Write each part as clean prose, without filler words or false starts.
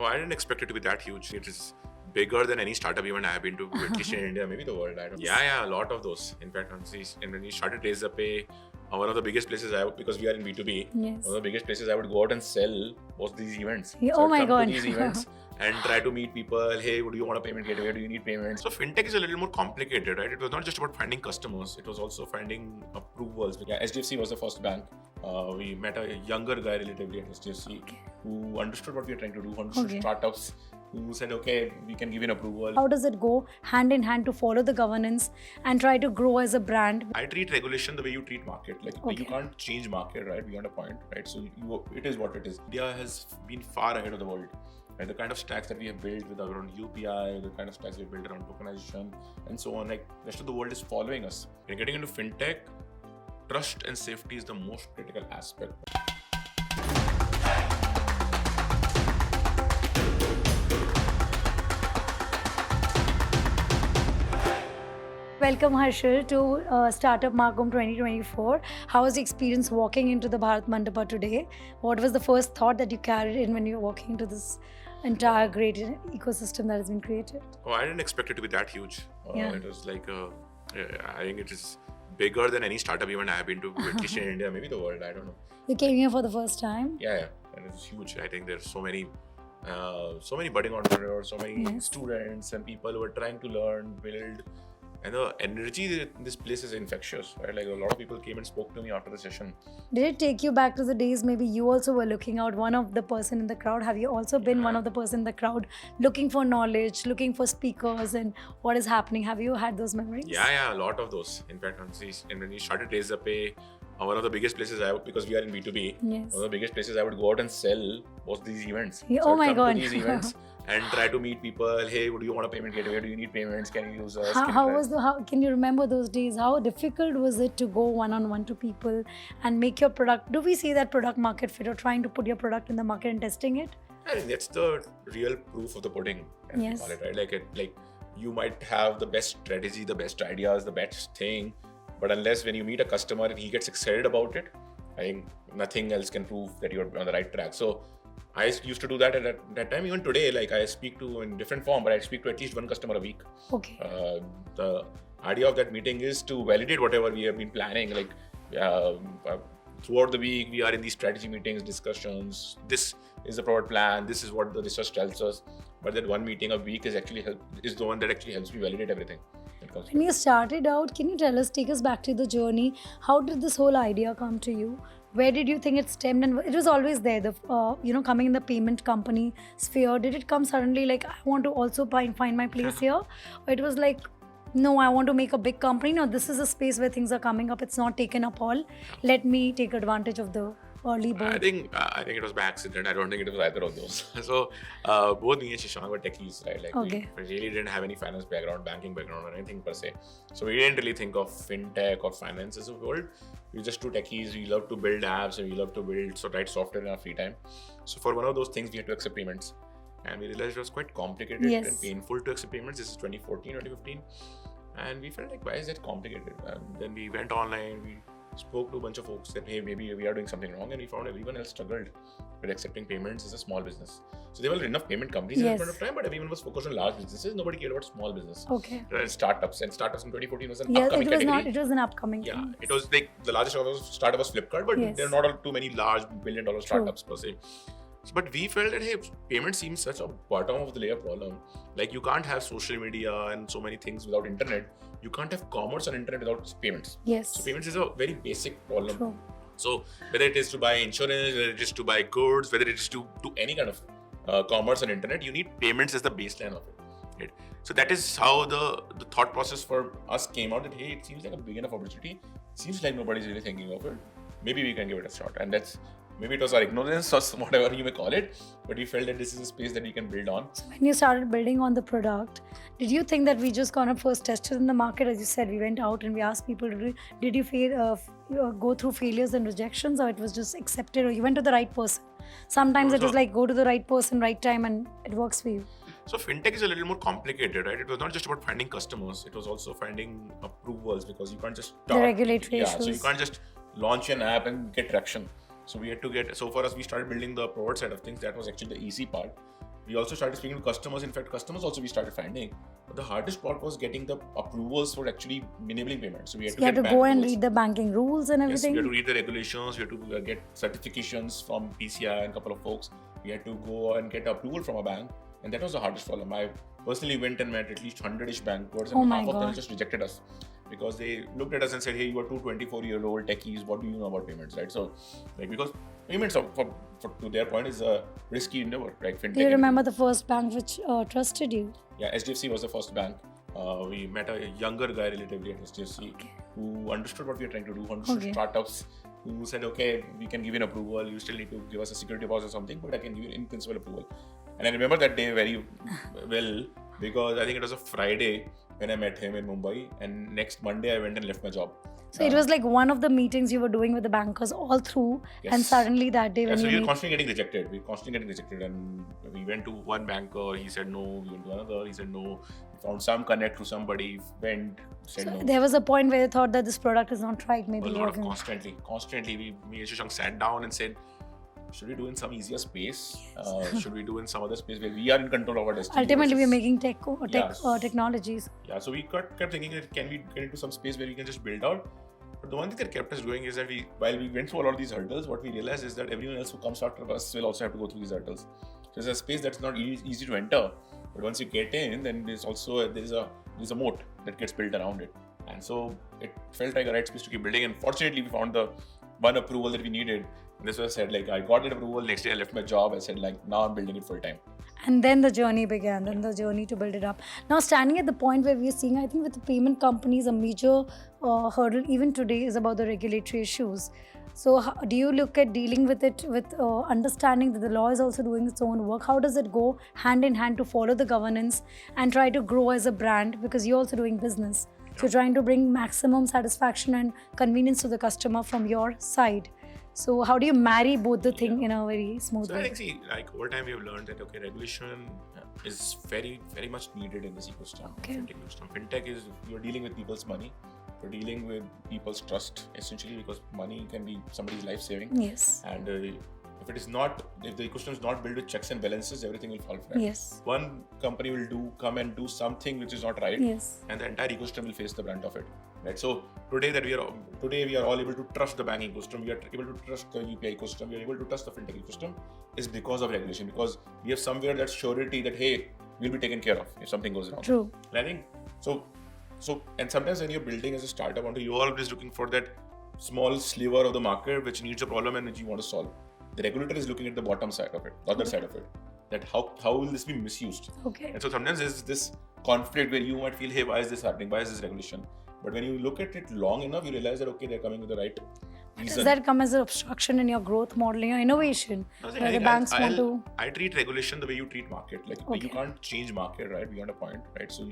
Oh, I didn't expect it to be that huge. It is bigger than any startup even I have been to, at least in India, maybe the world. I don't. Yeah, a lot of those. In fact, honestly, and when we started Razorpay, one of the biggest places because we are in B2B, Yes. one of the biggest places I would go out and sell was these events. Yeah, So oh I'd my come God. to these events and try to meet people. Hey, do you want a payment gateway? Do you need payments? So fintech is a little more complicated, right? It was not just about finding customers. It was also finding approvals. Yeah, SDFC was the first bank. We met a younger guy relatively at SDFC who understood what we were trying to do, who understood startups, who said, okay, we can give you an approval. How does it go hand in hand to follow the governance and try to grow as a brand? I treat regulation the way you treat market. You can't change market, right? Beyond a point, right? So it is what it is. India has been far ahead of the world. Right? The kind of stacks that we have built with around UPI, the kind of stacks we have built around tokenization, and so on. Like the rest of the world is following us. When getting into fintech, trust and safety is the most critical aspect. Welcome Harshil to Startup Markham 2024. How was the experience walking into the Bharat Mandapa today? What was the first thought that you carried in when you were walking into this entire great ecosystem that has been created? Oh, I didn't expect it to be that huge. It was like, I think it is bigger than any startup even I have been to, at least in India, maybe the world, I don't know. You came here for the first time? Yeah, and it's huge. I think there's so many budding entrepreneurs, so many students and people who are trying to learn, build. And the energy in this place is infectious, right? Like a lot of people came and spoke to me after the session. Did it take you back to the days maybe you also were looking out one of the person in the crowd? Have you also been one of the person in the crowd looking for knowledge, looking for speakers and what is happening? Have you had those memories? Yeah, a lot of those. In fact, honestly, and when we started Razorpay, one of the biggest places because we are in B2B, one of the biggest places I would go out and sell was these events. Yeah, so oh my God. To these events and try to meet people. Hey, do you want a payment gateway? Do you need payments? Can you use us? How can you remember those days? How difficult was it to go one-on-one to people and make your product? Do we see that product market fit or trying to put your product in the market and testing it? I think that's the real proof of the pudding, as we call it, right? Like you might have the best strategy, the best ideas, the best thing, but unless when you meet a customer and he gets excited about it, I think nothing else can prove that you're on the right track. So I used to do that at that time. Even today, like I speak to in different form, but I speak to at least one customer a week. Okay. The idea of that meeting is to validate whatever we have been planning. Like throughout the week, we are in these strategy meetings, discussions. This is the product plan. This is what the research tells us. But that one meeting a week is the one that actually helps me validate everything. When you started out, can you take us back to the journey? How did this whole idea come to you? Where did you think it stemmed? And it was always there, coming in the payment company sphere. Did it come suddenly like, I want to also find my place here? Or it was like, no, I want to make a big company. No, this is a space where things are coming up. It's not taken up all. Let me take advantage of the early bird. I think it was by accident. I don't think it was either of those. So both me and Shashank were techies, right? Like we really didn't have any finance background, banking background or anything per se. So we didn't really think of fintech or finance as a world. We just two techies. We love to build apps and we love to write software in our free time. So for one of those things, we had to accept payments. And we realized it was quite complicated and painful to accept payments. This is 2014, 2015. And we felt like, why is that complicated? And then we went online, we spoke to a bunch of folks that, hey, maybe we are doing something wrong, and we found everyone else struggled with accepting payments as a small business. So there were enough payment companies at that point of time, but everyone was focused on large businesses. Nobody cared about small business. Okay. And startups in 2014 was an upcoming category. It was an upcoming thing. Yeah, it was like the largest startup was Flipkart, but there are not too many large billion-dollar startups per se. But we felt that, hey, payment seems such a bottom of the layer problem. Like you can't have social media and so many things without internet. You can't have commerce on internet without payments. Yes. So payments is a very basic problem. True. So whether it is to buy insurance, whether it is to buy goods, whether it is to do any kind of commerce on internet, you need payments as the baseline of it. Right? So that is how the thought process for us came out that, hey, it seems like a big enough opportunity. Seems like nobody's really thinking of it. Maybe we can give it a shot. And maybe it was our ignorance or whatever you may call it, but we felt that this is a space that we can build on. So when you started building on the product, did you think that we just gonna first test it in the market? As you said, we went out and we asked people, did you go through failures and rejections, or it was just accepted, or you went to the right person? Sometimes it was like go to the right person, right time, and it works for you. So fintech is a little more complicated, right? It was not just about finding customers, it was also finding approvals, because you can't just start. The regulatory issues. So you can't just launch an app and get traction. So we had to so for us, we started building the product side of things. That was actually the easy part. we also started speaking to customers. In fact, customers also we started finding. But the hardest part was getting the approvals for actually enabling payments. So we had to, go and read the banking rules and everything. Yes, we had to read the regulations. We had to get certifications from PCI and a couple of folks. We had to go and get approval from a bank. And that was the hardest problem. I personally went and met at least 100-ish bankers, and half of them just rejected us because they looked at us and said, hey, you are two 24-year-old techies, what do you know about payments, right? So, because payments, to their point, is a risky endeavor, right? Fintech. Do you remember the first bank which trusted you? Yeah, SDFC was the first bank. We met a younger guy relatively at SDFC who understood what we were trying to do, understood startups, who said, okay, we can give you an approval, you still need to give us a security deposit or something, but I can give you in principle approval. And I remember that day very well because I think it was a Friday when I met him in Mumbai, and next Monday I went and left my job. So it was like one of the meetings you were doing with the bankers all through, and suddenly that day when so we were constantly getting rejected. And we went to one banker, he said no. We went to another, he said no. We found some connect to somebody, went, said no. There was a point where you thought that this product is not right, maybe. Constantly, me and Shashank sat down and said, should we do in some easier space? Should we do in some other space where we are in control of our destiny? Ultimately, we are making technologies. Yeah, so we kept thinking, can we get into some space where we can just build out? But the one thing that kept us going is that while we went through a lot of these hurdles, what we realized is that everyone else who comes after us will also have to go through these hurdles. So it's a space that's not easy to enter. But once you get in, then there's a moat that gets built around it. And so it felt like a right space to keep building. And fortunately, we found the one approval that we needed. And this was said, I got that approval. Next day, I left my job. I said, now I'm building it full time. And then the journey began, the journey to build it up. Now, standing at the point where we are seeing, I think with the payment companies, a major hurdle even today is about the regulatory issues. So how, do you look at dealing with it with understanding that the law is also doing its own work? How does it go hand in hand to follow the governance and try to grow as a brand? Because you're also doing business. So you're trying to bring maximum satisfaction and convenience to the customer from your side. So how do you marry both the thing in a very smooth way? So I think, over time we have learned that, regulation is very, very much needed in this ecosystem. Fintech ecosystem. Fintech is, you're dealing with people's money. You're dealing with people's trust, essentially, because money can be somebody's life saving. Yes. And if the ecosystem is not built with checks and balances, everything will fall flat. Yes. One company will come and do something which is not right. Yes. And the entire ecosystem will face the brunt of it. Right. So today we are all able to trust the banking ecosystem. We are able to trust the UPI ecosystem. We are able to trust the fintech ecosystem is because of regulation. Because we have somewhere that surety that we'll be taken care of if something goes wrong. True. And I think so. And sometimes when you're building as a startup, you're always looking for that small sliver of the market which needs a problem and which you want to solve. The regulator is looking at the bottom side of it, the other side of it. That how will this be misused? Okay. And so sometimes there's this conflict where you might feel, hey, why is this happening? Why is this regulation? But when you look at it long enough, you realize that, they're coming with the right reason. Does that come as an obstruction in your growth model, in your innovation? Where the banks want to... I treat regulation the way you treat market. You can't change market, right, beyond a point, right? So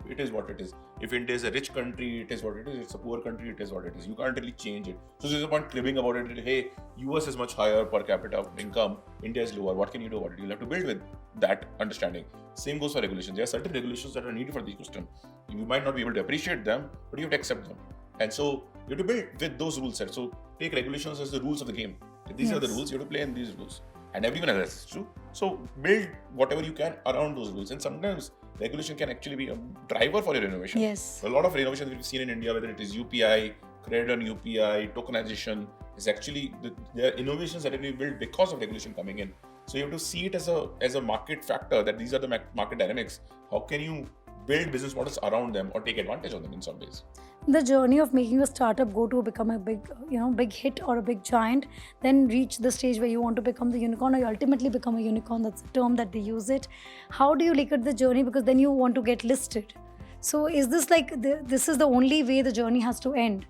it is what it is. If India is a rich country, it is what it is. It's a poor country, it is what it is. You can't really change it. So there's a point cribbing about it. Hey, US is much higher per capita income. India is lower. What can you do about it? You'll have to build with that understanding. Same goes for regulations. There are certain regulations that are needed for the ecosystem. You might not be able to appreciate them, but you have to accept them. And so you have to build with those rules set. So take regulations as the rules of the game. If these are the rules, you have to play in these rules. And everyone has access to. So build whatever you can around those rules. And sometimes regulation can actually be a driver for your innovation. Yes. A lot of innovations we've seen in India, whether it is UPI, credit on UPI, tokenization, is actually there are innovations that have been built because of regulation coming in. So you have to see it as a market factor, that these are the market dynamics. How can you build business models around them or take advantage of them in some ways? The journey of making a startup go to become a big hit or a big giant, then reach the stage where you want to become the unicorn, or you ultimately become a unicorn. That's the term that they use it. How do you look at the journey? Because then you want to get listed. So is this this is the only way the journey has to end?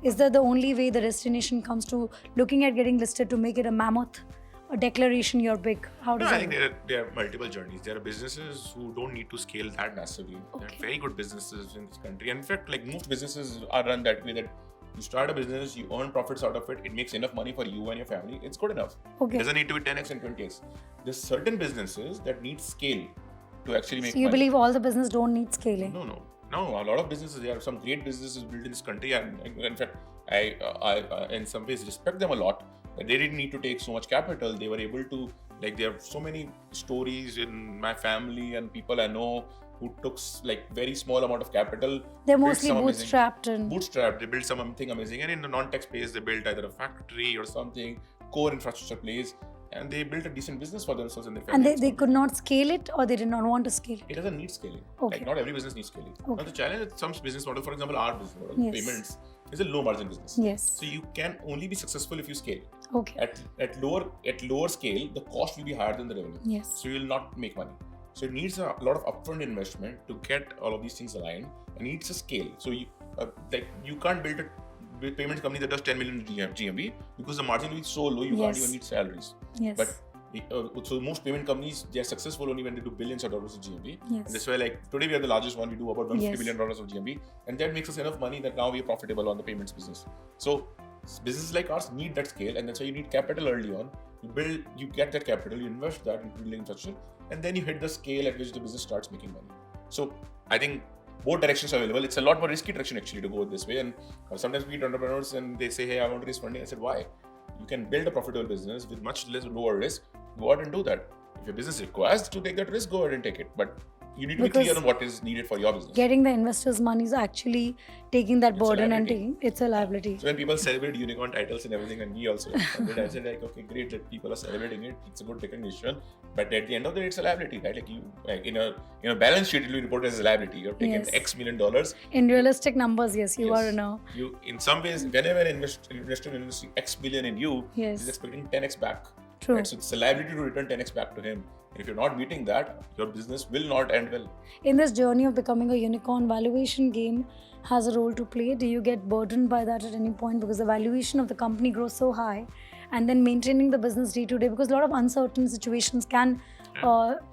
Is that the only way the destination comes to looking at getting listed to make it a mammoth? A declaration you're big? How does I think there are multiple journeys. There are businesses who don't need to scale that massively. There are very good businesses in this country. And in fact, most businesses are run that way, that you start a business, you earn profits out of it, it makes enough money for you and your family, it's good enough. It doesn't need to be 10x and 20x. There's certain businesses that need scale to actually make money. So you believe all the business don't need scaling? No. A lot of businesses, there are some great businesses built in this country, and in fact, I in some ways respect them a lot. They didn't need to take so much capital. They were able to Like there are so many stories in my family and people I know who took like very small amount of capital. They're mostly bootstrapped. Bootstrapped, they built something amazing. And in the non-tech space, they built either a factory or something, core infrastructure place, and they built a decent business for themselves and their family. And they could not scale it, or they did not want to scale it? It doesn't need scaling. Okay. Like not every business needs scaling. Okay. Now the challenge with some business model, for example, our business model, Yes. payments, is a low margin business. Yes. So you can only be successful if you scale. Okay. At lower scale, the cost will be higher than the revenue. Yes. So you will not make money. So it needs a lot of upfront investment to get all of these things aligned, and it needs a scale. So you can't build a payment company that does 10 million GMV because the margin will be so low you can't even meet salaries. Yes. But so most payment companies, they are successful only when they do billions of dollars of GMV. Yes. And that's why like today we are the largest one. We do about $150 billion of GMV, and that makes us enough money that now we are profitable on the payments business. So businesses like ours need that scale, and that's why you need capital early on. You get that capital, you invest that in building infrastructure, and then you hit the scale at which the business starts making money. So I think both directions are available. It's a lot more risky direction actually to go this way. And sometimes we meet entrepreneurs and they say, hey, I want to raise funding. I said, why? You can build a profitable business with much lower risk. Go out and do that. If your business requires to take that risk, go ahead and take it. But you need to be clear on what is needed for your business. Getting the investors' money is actually taking that burden and taking it's a liability. So when people celebrate unicorn titles and everything, and we also, I said like, okay, great that people are celebrating it. It's a good recognition. But at the end of the day, it's a liability, right? Like in a balance sheet, it will be reported as a liability. You're taking X $1 million. In realistic numbers, yes, you are now. You in some ways, whenever an investor investing X billion in you, he's expecting 10x back. True. Right? So it's a liability to return 10x back to him. And if you're not meeting that, your business will not end well. In this journey of becoming a unicorn, valuation game has a role to play. Do you get burdened by that at any point? Because the valuation of the company grows so high, and then maintaining the business day to day, because a lot of uncertain situations can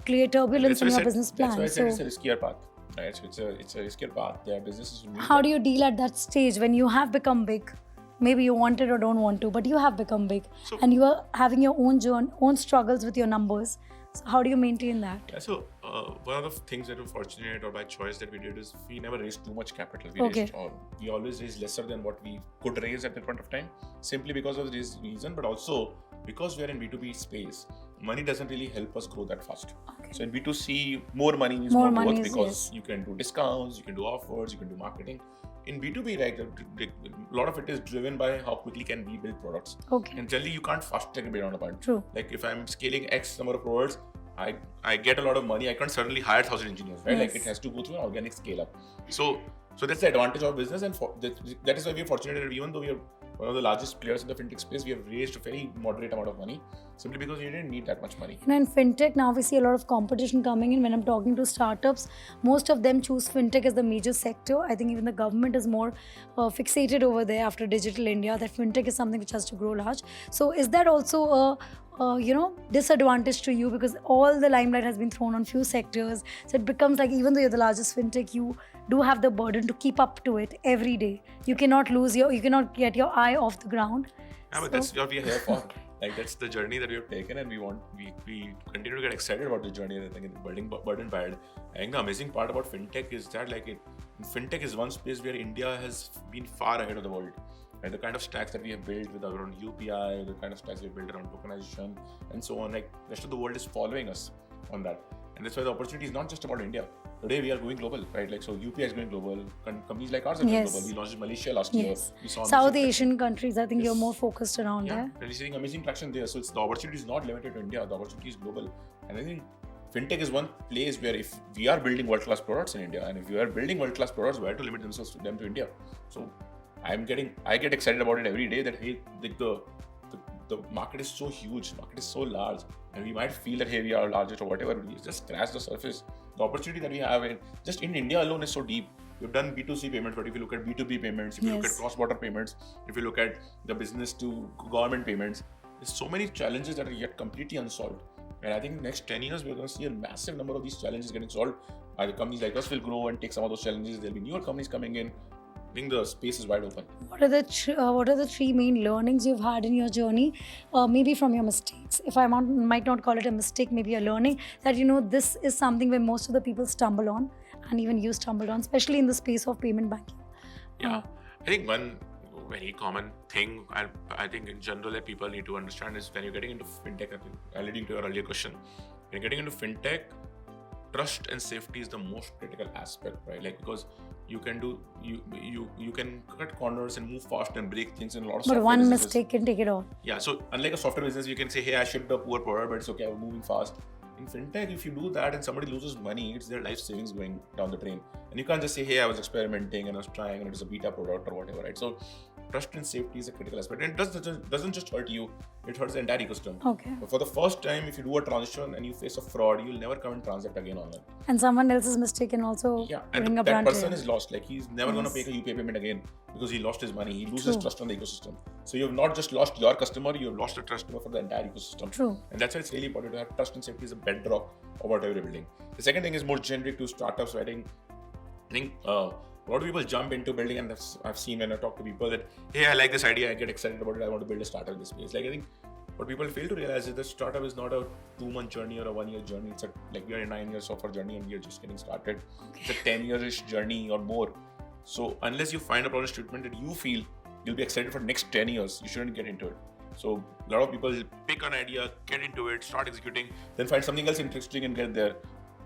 create turbulence in your business plan. That's why I said it's a riskier path. Right? So it's a riskier path. There are businesses. How do you deal at that stage when you have become big? Maybe you want it or don't want to, but you have become big, and you are having your own journey, own struggles with your numbers. So how do you maintain that? Yeah, so one of the things that we're fortunate or by choice that we did is we never raised too much capital. We always raised lesser than what we could raise at that point of time, simply because of this reason, but also because we are in B2B space. Money doesn't really help us grow that fast. So in B2C, more money means more growth because you can do discounts, you can do offers, you can do marketing. In B2B, right, a lot of it is driven by how quickly can we build products. And generally, you can't fast take a bit on a point. True. Like if I'm scaling X number of products, I get a lot of money. I can't suddenly hire 1,000 engineers, right? Like it has to go through an organic scale up. So that's the advantage of business, and that is why we're fortunate that even though we are one of the largest players in the fintech space, we have raised a very moderate amount of money simply because we didn't need that much money. And in fintech, now we see a lot of competition coming in. When I'm talking to startups, most of them choose fintech as the major sector. I think even the government is more fixated over there after Digital India, that fintech is something which has to grow large. So is that also a disadvantage to you, because all the limelight has been thrown on few sectors? So it becomes like, even though you're the largest fintech, you do have the burden to keep up to it every day. You cannot get your eye off the ground. Yeah, but that's what we are here for. Like that's the journey that we have taken, and we continue to get excited about the journey. I think building burden by it. I think the amazing part about fintech is that fintech is one space where India has been far ahead of the world. Right? The kind of stacks that we have built with around UPI, the kind of stacks we have built around tokenization, and so on. Like the rest of the world is following us on that, and that's why the opportunity is not just about India. Today we are going global, right? Like so, UPI is going global. Companies like ours are going global. We launched in Malaysia last year. We saw South Asian countries. I think you're more focused around there. Yeah, we're seeing amazing traction there. So the opportunity is not limited to India. The opportunity is global, and I think fintech is one place where if we are building world-class products in India, and if we are building world-class products, why to limit themselves to India? So I get excited about it every day that hey, the market is so huge, the market is so large, and we might feel that hey, we are largest or whatever. We just scratch the surface. The opportunity that we have just in India alone is so deep. We've done B2C payments, but if you look at B2B payments, if you look at cross-border payments, if you look at the business to government payments, there's so many challenges that are yet completely unsolved. And I think in the next 10 years, we're going to see a massive number of these challenges getting solved. Either companies like us will grow and take some of those challenges. There'll be newer companies coming in. I think the space is wide open. What are the three main learnings you've had in your journey? Maybe from your mistakes. If I might not call it a mistake, maybe a learning that this is something where most of the people stumble on, and even you stumbled on, especially in the space of payment banking. Yeah, I think when very common thing. I think in general that people need to understand is when you're getting into fintech, leading to your earlier question, when you're getting into fintech, trust and safety is the most critical aspect, right? Like, because you can cut corners and move fast and break things in a lot of. But one businesses. Mistake can take it all. Yeah. So unlike a software business, you can say, hey, I shipped a poor product, but it's okay, I'm moving fast. In fintech, if you do that and somebody loses money, it's their life savings going down the drain. And you can't just say, hey, I was experimenting and I was trying and it was a beta product or whatever, right? So trust and safety is a critical aspect. And it doesn't just hurt you, it hurts the entire ecosystem. Okay. But for the first time, if you do a transaction and you face a fraud, you'll never come and transact again online. And someone else's mistake can also bring a brand. That person is lost. Like, he's never going to make a UPI payment again because he lost his money. He loses trust on the ecosystem. So you have not just lost your customer, you have lost the customer for the entire ecosystem. True. And that's why it's really important to have trust and safety is a bedrock of whatever you're building. The second thing is more generic to startups. I think a lot of people jump into building, and I've seen when I talk to people that, hey, I like this idea, I get excited about it, I want to build a startup in this space. Like, I think what people fail to realize is that startup is not a 2-month journey or a 1-year journey. It's we are in 9 years of our journey and we are just getting started. It's a 10-year-ish journey or more. So unless you find a problem statement that you feel you'll be excited for the next 10 years, you shouldn't get into it. So a lot of people pick an idea, get into it, start executing, then find something else interesting and get there.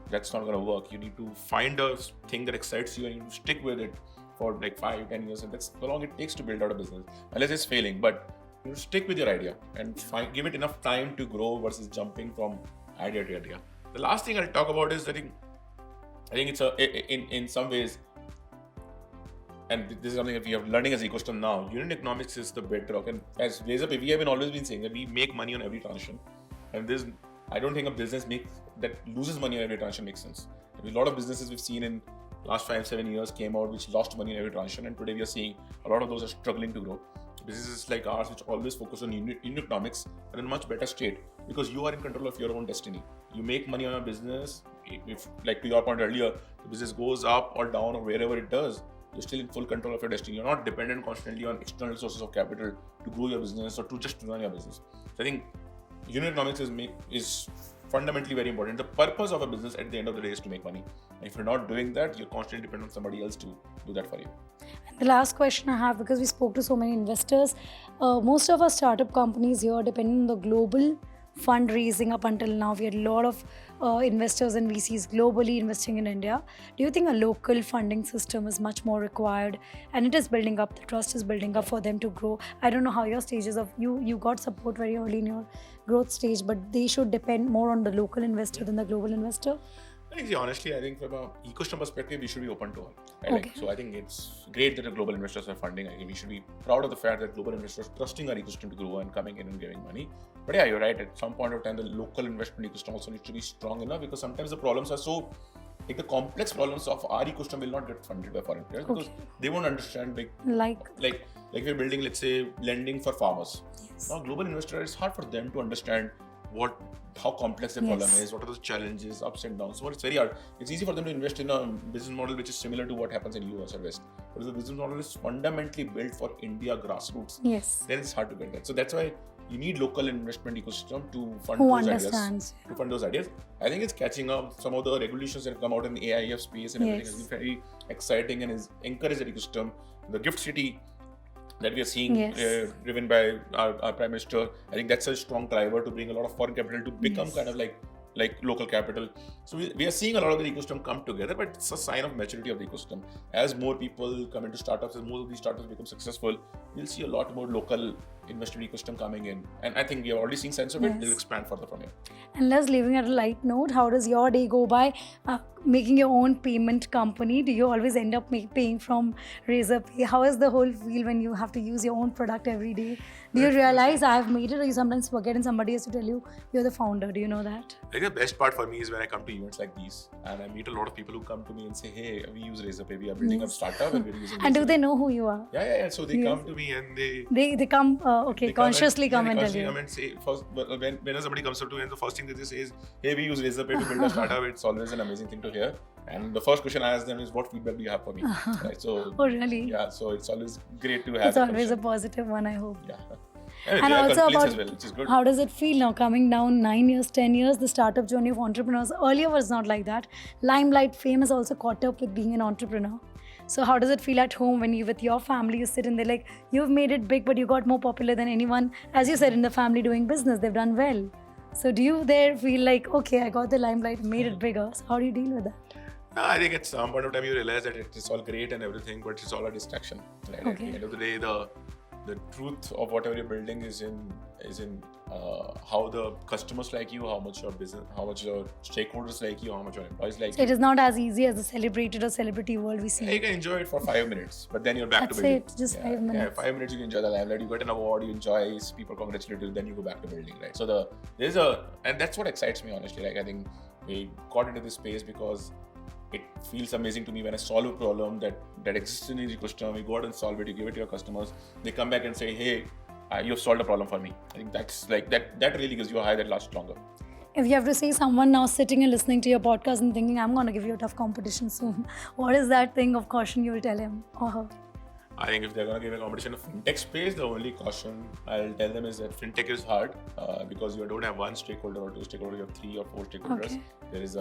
That's not going to work. You need to find a thing that excites you and you need to stick with it for like 5-10 years, and that's how long it takes to build out a business, unless it's failing. But you stick with your idea and give it enough time to grow versus jumping from idea to idea. The last thing I'll talk about is I think it's in some ways, and this is something that we are learning as ecosystem now. Unit economics is the bedrock, and as Razorpay, we have always been saying that we make money on every transaction, and I don't think a business that loses money on every transaction makes sense. A lot of businesses we've seen in last 5-7 years came out which lost money on every transaction, and today we are seeing a lot of those are struggling to grow. Businesses like ours which always focus on unit economics are in a much better state because you are in control of your own destiny. You make money on a business. If, like to your point earlier, the business goes up or down or wherever it does, you're still in full control of your destiny. You're not dependent constantly on external sources of capital to grow your business or to just run your business. So I think unit economics is fundamentally very important. The purpose of a business at the end of the day is to make money. And if you're not doing that, you're constantly dependent on somebody else to do that for you. And the last question I have, because we spoke to so many investors, most of our startup companies here depend on the global fundraising up until now. We had a lot of investors and VCs globally investing in India. Do you think a local funding system is much more required, and it is building up, the trust is building up for them to grow? I don't know how your stages of, you got support very early in your growth stage, but they should depend more on the local investor than the global investor? Honestly, I think from an ecosystem perspective, we should be open to all. Right? Okay. So I think it's great that the global investors are funding. I think we should be proud of the fact that global investors are trusting our ecosystem to grow and coming in and giving money. But yeah, you're right. At some point of time, the local investment ecosystem also needs to be strong enough, because sometimes the problems are so, like the complex problems of our ecosystem will not get funded by foreign players because they won't understand like we're building, let's say, lending for farmers. Yes. Now, global investor, it's hard for them to understand how complex the problem is, what are those challenges, ups and downs. So it's very hard. It's easy for them to invest in a business model which is similar to what happens in US or West. But if the business model is fundamentally built for India grassroots, then it's hard to get that. So that's why you need local investment ecosystem to fund those ideas. I think it's catching up. Some of the regulations that have come out in the AIF space and everything has been very exciting and has encouraged the ecosystem. The Gift City that we are seeing driven by our Prime Minister, I think that's a strong driver to bring a lot of foreign capital to become kind of like local capital. So we are seeing a lot of the ecosystem come together, but it's a sign of maturity of the ecosystem. As more people come into startups, as more of these startups become successful, we'll see a lot more local investment ecosystem coming in. And I think we are already seeing signs of it. It'll expand further from here. And let's leaving at a light note, how does your day go by making your own payment company? Do you always end up paying from Razorpay? How is the whole feel when you have to use your own product every day? Do you realize I've made it, or you sometimes forget and somebody has to tell you you're the founder? Do you know that? I think the best part for me is when I come to events like these and I meet a lot of people who come to me and say, hey, we use Razorpay, we are building a startup and we're using Razorpay. And do they know who you are? Yeah. So they come to me and they come, consciously come and tell you. And say, when somebody comes up to me and the first thing that they say is, hey, we use Razorpay to build a startup. It's always an amazing thing to hear. And the first question I ask them is, what feedback do you have for me? Right? So, oh, really? Yeah, so it's always great to have. It's always a positive one, I hope. Yeah. And also about which is good. How does it feel now coming down 9 years, 10 years, the startup journey of entrepreneurs? Earlier was not like that. Limelight fame has also caught up with being an entrepreneur. So how does it feel at home when you with your family, you sit and they're like, you've made it big, but you got more popular than anyone, as you said, in the family doing business, they've done well. So do you there feel like, okay, I got the limelight, made it bigger. So how do you deal with that? I think at some point of time you realize that it's all great and everything, but it's all a distraction. Right? At the end of the day, the truth of whatever you're building is in how the customers like you, how much your business, how much your stakeholders like you, how much your employees like you. It is not as easy as the celebrated or celebrity world we see. You can enjoy it for 5 minutes, but then you're back to building. That's it, just 5 minutes. 5 minutes you can enjoy the limelight, you get an award, you enjoy, people congratulate you, then you go back to building, right? So and that's what excites me, honestly. Like, I think we got into this space because it feels amazing to me when I solve a problem that exists in the ecosystem. We go out and solve it, you give it to your customers, they come back and say, hey, you've solved a problem for me. I think that's like that really gives you a high that lasts longer. If you have to say someone now sitting and listening to your podcast and thinking, I'm going to give you a tough competition soon, what is that thing of caution you will tell him or her? I think if they're going to give a competition of fintech space, the only caution I'll tell them is that fintech is hard because you don't have one stakeholder or two stakeholders, you have 3 or 4 stakeholders. Okay. There is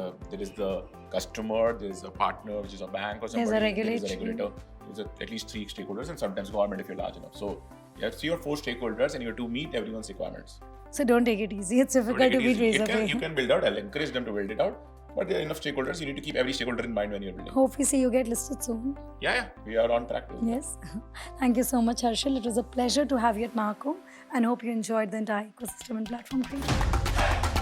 the customer, there is a partner, which is a bank or somebody. There's a regulator. There's at least 3 stakeholders and sometimes government if you're large enough. So you have 3 or 4 stakeholders and you have to meet everyone's requirements. So don't take it easy. It's difficult to beat Razorpay. You can build out. I'll encourage them to build it out. But there are enough stakeholders. You need to keep every stakeholder in mind when you're building. Hope we see you get listed soon. Yeah. We are on track to that. Yes. Thank you so much, Harshil. It was a pleasure to have you at Marco and hope you enjoyed the entire ecosystem and platform creation.